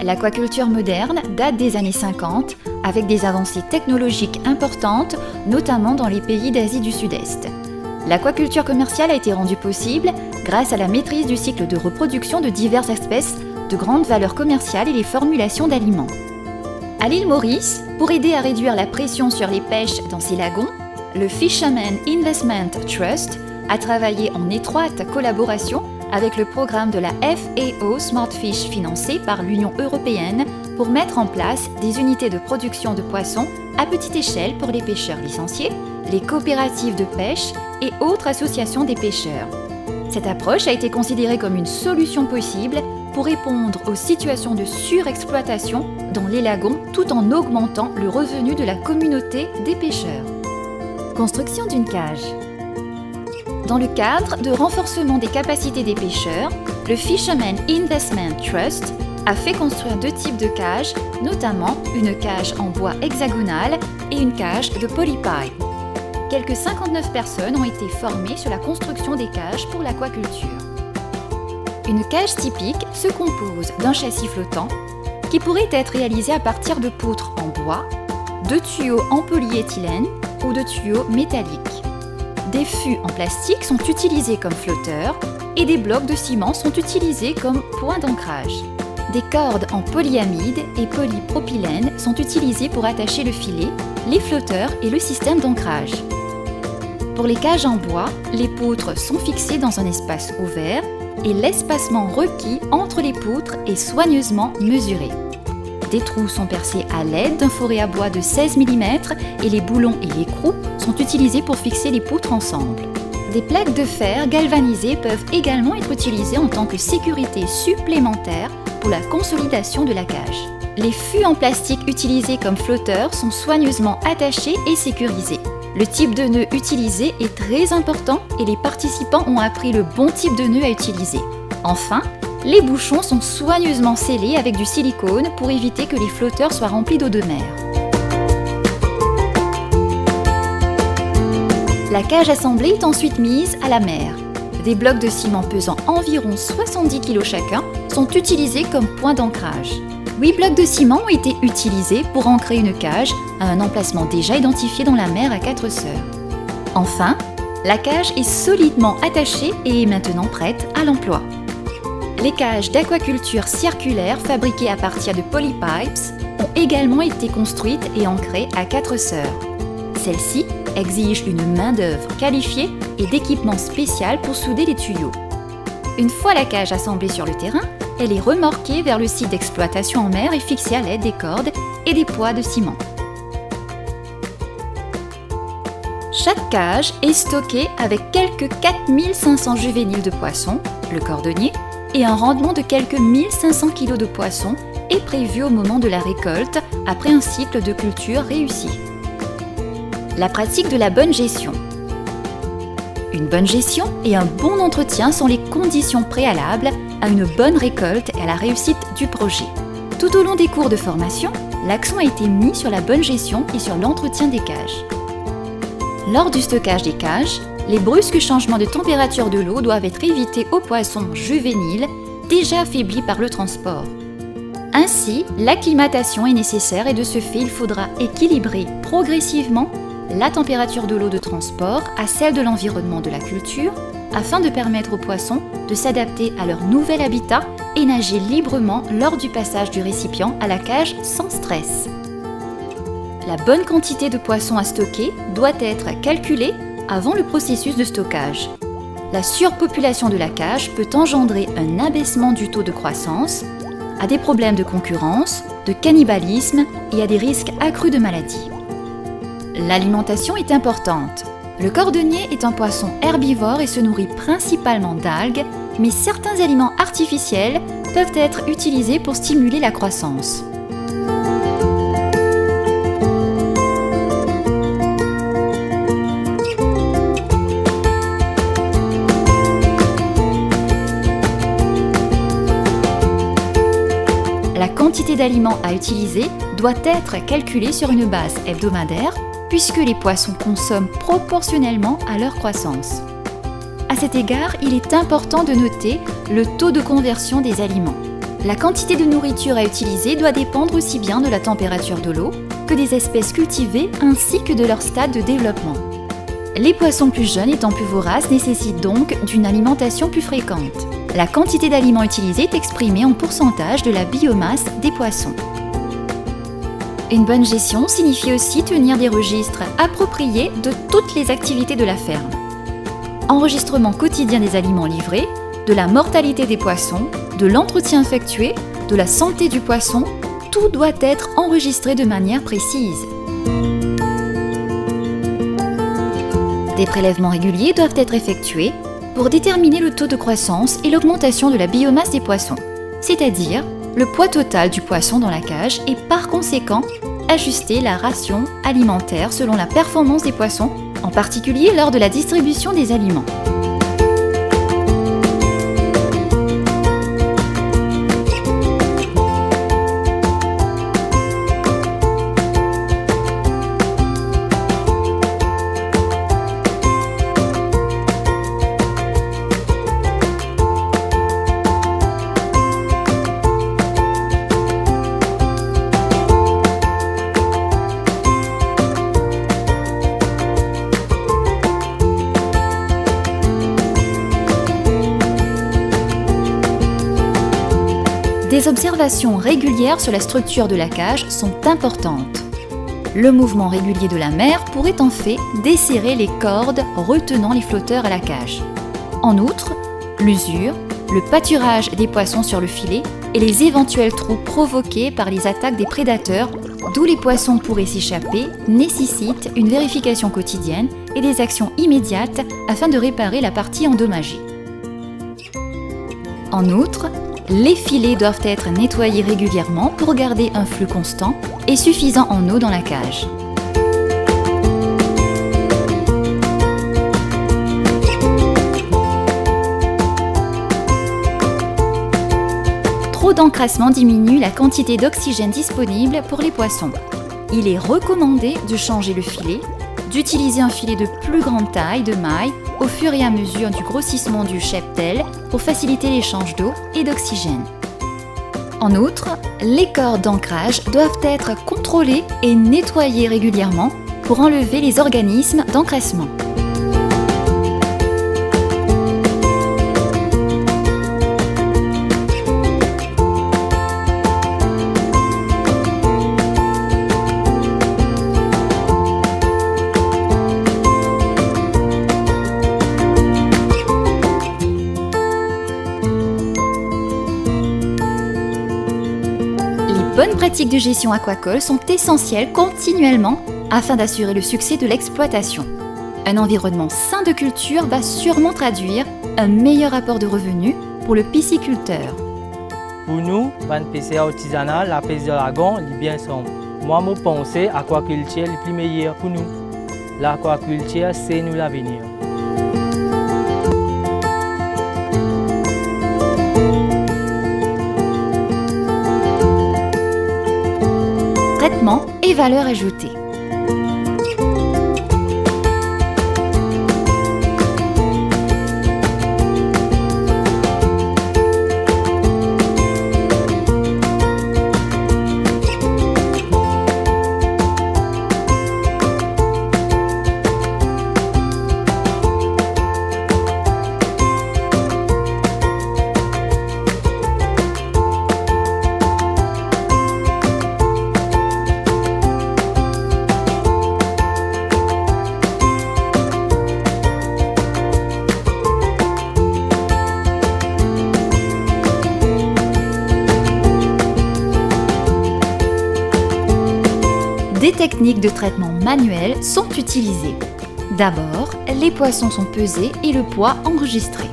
L'aquaculture moderne date des années 50 avec des avancées technologiques importantes, notamment dans les pays d'Asie du Sud-Est. L'aquaculture commerciale a été rendue possible grâce à la maîtrise du cycle de reproduction de diverses espèces de grande valeur commerciale et les formulations d'aliments. À l'île Maurice, pour aider à réduire la pression sur les pêches dans ces lagons, le Fishermen Investment Trust a travaillé en étroite collaboration avec le programme de la FAO Smartfish financé par l'Union européenne pour mettre en place des unités de production de poissons à petite échelle pour les pêcheurs licenciés, les coopératives de pêche et autres associations des pêcheurs. Cette approche a été considérée comme une solution possible pour répondre aux situations de surexploitation dans les lagons tout en augmentant le revenu de la communauté des pêcheurs. Construction d'une cage. Dans le cadre de renforcement des capacités des pêcheurs, le Fishermen Investment Trust a fait construire 2 types de cages, notamment une cage en bois hexagonal et une cage de polypipe. Quelques 59 personnes ont été formées sur la construction des cages pour l'aquaculture. Une cage typique se compose d'un châssis flottant qui pourrait être réalisé à partir de poutres en bois, de tuyaux en polyéthylène ou de tuyaux métalliques. Des fûts en plastique sont utilisés comme flotteurs et des blocs de ciment sont utilisés comme point d'ancrage. Des cordes en polyamide et polypropylène sont utilisées pour attacher le filet, les flotteurs et le système d'ancrage. Pour les cages en bois, les poutres sont fixées dans un espace ouvert et l'espacement requis entre les poutres est soigneusement mesuré. Des trous sont percés à l'aide d'un fourré à bois de 16 mm et les boulons et l'écrou sont utilisés pour fixer les poutres ensemble. Des plaques de fer galvanisées peuvent également être utilisées en tant que sécurité supplémentaire pour la consolidation de la cage. Les fûts en plastique utilisés comme flotteurs sont soigneusement attachés et sécurisés. Le type de nœud utilisé est très important et les participants ont appris le bon type de nœud à utiliser. Enfin, les bouchons sont soigneusement scellés avec du silicone pour éviter que les flotteurs soient remplis d'eau de mer. La cage assemblée est ensuite mise à la mer. Des blocs de ciment pesant environ 70 kg chacun sont utilisés comme point d'ancrage. 8 blocs de ciment ont été utilisés pour ancrer une cage à un emplacement déjà identifié dans la mer à 4 sœurs. Enfin, la cage est solidement attachée et est maintenant prête à l'emploi. Les cages d'aquaculture circulaire fabriquées à partir de polypipes ont également été construites et ancrées à 4 sœurs. Celles-ci exigent une main-d'œuvre qualifiée et d'équipement spécial pour souder les tuyaux. Une fois la cage assemblée sur le terrain, elle est remorquée vers le site d'exploitation en mer et fixée à l'aide des cordes et des poids de ciment. Chaque cage est stockée avec quelques 4500 juvéniles de poissons, le cordonnier, et un rendement de quelques 1500 kg de poissons est prévu au moment de la récolte après un cycle de culture réussi. La pratique de la bonne gestion. Une bonne gestion et un bon entretien sont les conditions préalables à une bonne récolte et à la réussite du projet. Tout au long des cours de formation, l'accent a été mis sur la bonne gestion et sur l'entretien des cages. Lors du stockage des cages, les brusques changements de température de l'eau doivent être évités aux poissons juvéniles déjà affaiblis par le transport. Ainsi, l'acclimatation est nécessaire et de ce fait, il faudra équilibrer progressivement la température de l'eau de transport à celle de l'environnement de la culture afin de permettre aux poissons de s'adapter à leur nouvel habitat et nager librement lors du passage du récipient à la cage sans stress. La bonne quantité de poissons à stocker doit être calculée avant le processus de stockage. La surpopulation de la cage peut engendrer un abaissement du taux de croissance, à des problèmes de concurrence, de cannibalisme et à des risques accrus de maladies. L'alimentation est importante. Le cordonnier est un poisson herbivore et se nourrit principalement d'algues, mais certains aliments artificiels peuvent être utilisés pour stimuler la croissance. La quantité d'aliments à utiliser doit être calculée sur une base hebdomadaire puisque les poissons consomment proportionnellement à leur croissance. À cet égard, il est important de noter le taux de conversion des aliments. La quantité de nourriture à utiliser doit dépendre aussi bien de la température de l'eau que des espèces cultivées ainsi que de leur stade de développement. Les poissons plus jeunes étant plus voraces nécessitent donc d'une alimentation plus fréquente. La quantité d'aliments utilisés est exprimée en pourcentage de la biomasse des poissons. Une bonne gestion signifie aussi tenir des registres appropriés de toutes les activités de la ferme. Enregistrement quotidien des aliments livrés, de la mortalité des poissons, de l'entretien effectué, de la santé du poisson, tout doit être enregistré de manière précise. Des prélèvements réguliers doivent être effectués pour déterminer le taux de croissance et l'augmentation de la biomasse des poissons, c'est-à-dire le poids total du poisson dans la cage et par conséquent ajuster la ration alimentaire selon la performance des poissons, en particulier lors de la distribution des aliments. Des observations régulières sur la structure de la cage sont importantes. Le mouvement régulier de la mer pourrait en fait desserrer les cordes retenant les flotteurs à la cage. En outre, l'usure, le pâturage des poissons sur le filet et les éventuels trous provoqués par les attaques des prédateurs, d'où les poissons pourraient s'échapper, nécessitent une vérification quotidienne et des actions immédiates afin de réparer la partie endommagée. En outre, les filets doivent être nettoyés régulièrement pour garder un flux constant et suffisant en eau dans la cage. Trop d'encrassement diminue la quantité d'oxygène disponible pour les poissons. Il est recommandé de changer le filet, d'utiliser un filet de plus grande taille de maille au fur et à mesure du grossissement du cheptel pour faciliter l'échange d'eau et d'oxygène. En outre, les cordes d'ancrage doivent être contrôlées et nettoyées régulièrement pour enlever les organismes d'encrassement. Les bonnes pratiques de gestion aquacole sont essentielles continuellement afin d'assurer le succès de l'exploitation. Un environnement sain de culture va sûrement traduire un meilleur apport de revenus pour le pisciculteur. Pour nous, ban PC artisanal, la pêche de lagon, est bien sombre. Moi, je pense que l'aquaculture est le plus meilleur pour nous. L'aquaculture, c'est nous l'avenir. Traitement et valeur ajoutée. Des techniques de traitement manuel sont utilisées. D'abord, les poissons sont pesés et le poids enregistré.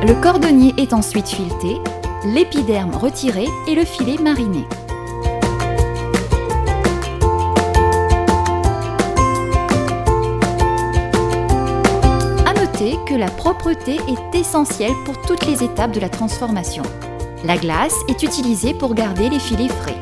Le cordonnier est ensuite fileté, l'épiderme retiré et le filet mariné. Que la propreté est essentielle pour toutes les étapes de la transformation. La glace est utilisée pour garder les filets frais.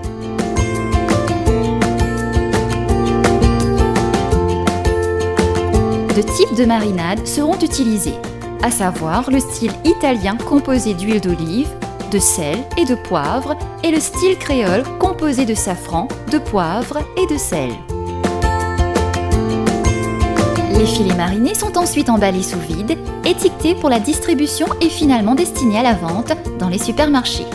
deux types de marinade seront utilisés, à savoir le style italien composé d'huile d'olive, de sel et de poivre et le style créole composé de safran, de poivre et de sel. Les filets marinés sont ensuite emballés sous vide, étiquetés pour la distribution et finalement destinés à la vente dans les supermarchés.